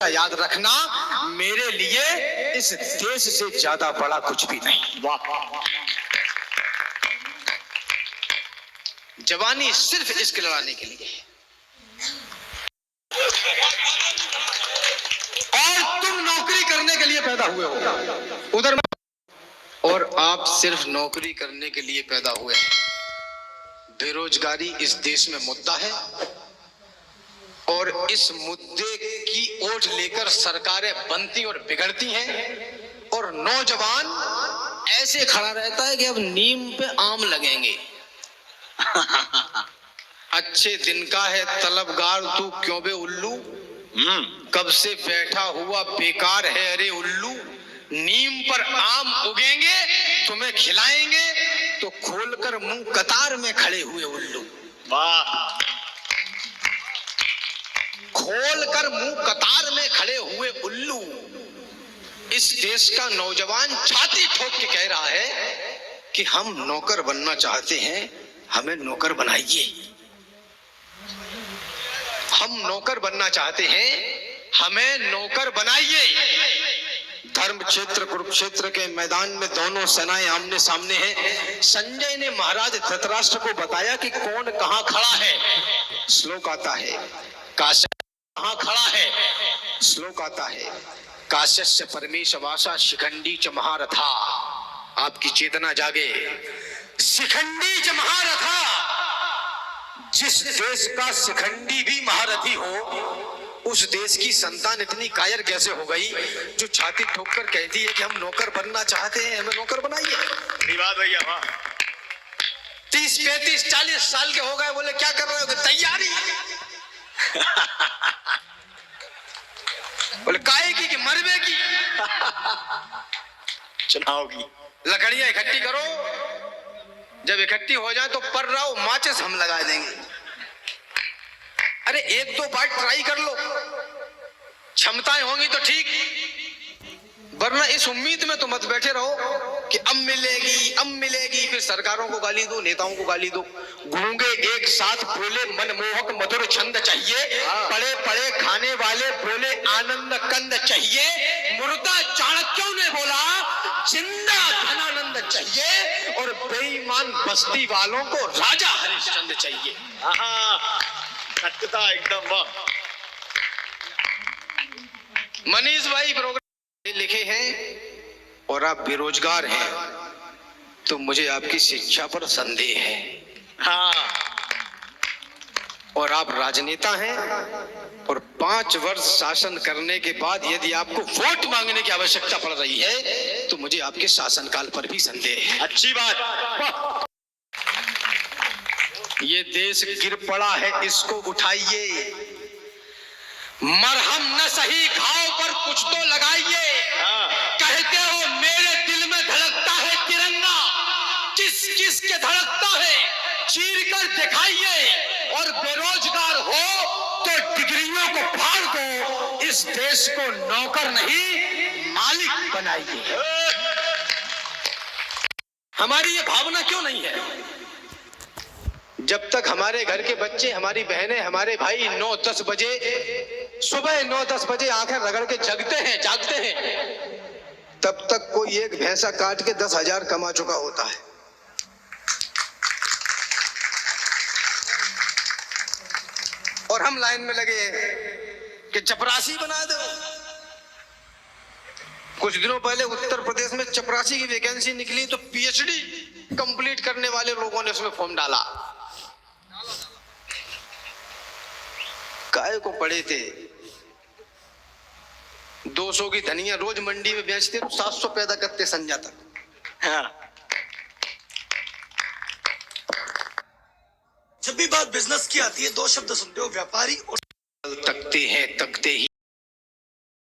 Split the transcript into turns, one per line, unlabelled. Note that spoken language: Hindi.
याद रखना, मेरे लिए इस देश से ज्यादा बड़ा कुछ भी नहीं। वाह, जवानी सिर्फ इश्क लड़ाने के लिए है। और तुम नौकरी करने के लिए पैदा हुए हो उधर, और आप सिर्फ नौकरी करने के लिए पैदा हुए हैं। बेरोजगारी इस देश में मुद्दा है और इस मुद्दे की ओट लेकर सरकारें बनती और बिगड़ती हैं, और नौजवान ऐसे खड़ा रहता है कि अब नीम पे आम लगेंगे। अच्छे दिन का है तलबगार तू क्यों बे उल्लू, कब से बैठा हुआ बेकार है अरे उल्लू, नीम पर आम उगेंगे तुम्हें खिलाएंगे तो खोलकर मुंह कतार में खड़े हुए उल्लू। वाह, खोलकर मुंह कतार में खड़े हुए उल्लू। इस देश का नौजवान छाती ठोक के कह रहा है कि हम नौकर बनना चाहते हैं, हमें नौकर बनाइए। हम नौकर बनना चाहते हैं, हमें नौकर बनाइए। धर्म क्षेत्र कुरुक्षेत्र के मैदान में दोनों सेनाएं आमने सामने हैं। संजय ने महाराज धृतराष्ट्र को बताया कि कौन कहां खड़ा है। श्लोक आता है, काश्य कहां खड़ा है। श्लोक आता है, काश्यस्य परमेश वासा शिखंडी च महारथा। आपकी चेतना जागे। शिखंडी च महारथा, जिस देश का शिखंडी भी महारथी हो, उस देश की संतान इतनी कायर कैसे हो गई जो छाती ठोककर कहती है कि हम नौकर बनना चाहते हैं, हमें नौकर बनाइए। बात भैया, 30, 35, 40 साल के हो गए, बोले क्या कर रहे हो? तैयारी। बोले काहे की कि मरबे की। चुनाव की लकड़ियां इकट्ठी करो, जब इकट्ठी हो जाए तो पर रहो, माचिस हम लगा देंगे। अरे 1-2 बार ट्राई कर लो, क्षमताएं होंगी तो ठीक, वरना इस उम्मीद में तो मत बैठे रहो कि अब मिलेगी अब मिलेगी, फिर सरकारों को गाली दो, नेताओं को गाली दो। गूंगे एक साथ बोले मनमोहक मधुर छंद चाहिए, पड़े पड़े खाने वाले बोले आनंद कंद चाहिए। मुर्दा चाणक्यों ने बोला जिंदा धनानंद चाहिए, और बेईमान बस्ती वालों को राजा हरिश्चंद्र चाहिए। एकदम वाह। मनीष भाई प्रोग्राम लिखे हैं और आप बेरोजगार हैं तो मुझे आपकी शिक्षा पर संदेह है। हाँ, और आप राजनेता हैं और 5 वर्ष शासन करने के बाद यदि आपको वोट मांगने की आवश्यकता पड़ रही है तो मुझे आपके शासनकाल पर भी संदेह है। अच्छी बात। ये देश गिर पड़ा है, इसको उठाइए। मरहम न सही घाव पर कुछ तो लगाइए। कहते हो मेरे दिल में धड़कता है तिरंगा, किस किस के धड़कता है चीर कर दिखाइए। और बेरोजगार हो तो डिग्रियों को फाड़ दो, इस देश को नौकर नहीं मालिक बनाइए। हमारी ये भावना क्यों नहीं है? जब तक हमारे घर के बच्चे, हमारी बहनें, हमारे भाई 9-10 बजे सुबह 9-10 बजे आंखें रगड़ के जागते हैं, तब तक कोई एक भैंसा काट के 10,000 कमा चुका होता है। और हम लाइन में लगे कि चपरासी बना दो। कुछ दिनों पहले उत्तर प्रदेश में चपरासी की वैकेंसी निकली तो पीएचडी कंप्लीट करने वाले लोगों ने उसमें फॉर्म डाला। काहे को पड़े थे? 200 की धनिया रोज मंडी में बेचते तो 700 पैदा करते संजा तक। हाँ।
जब भी बात बिजनेस की आती है 2 शब्द सुनते हो, व्यापारी और
तकते हैं तकते ही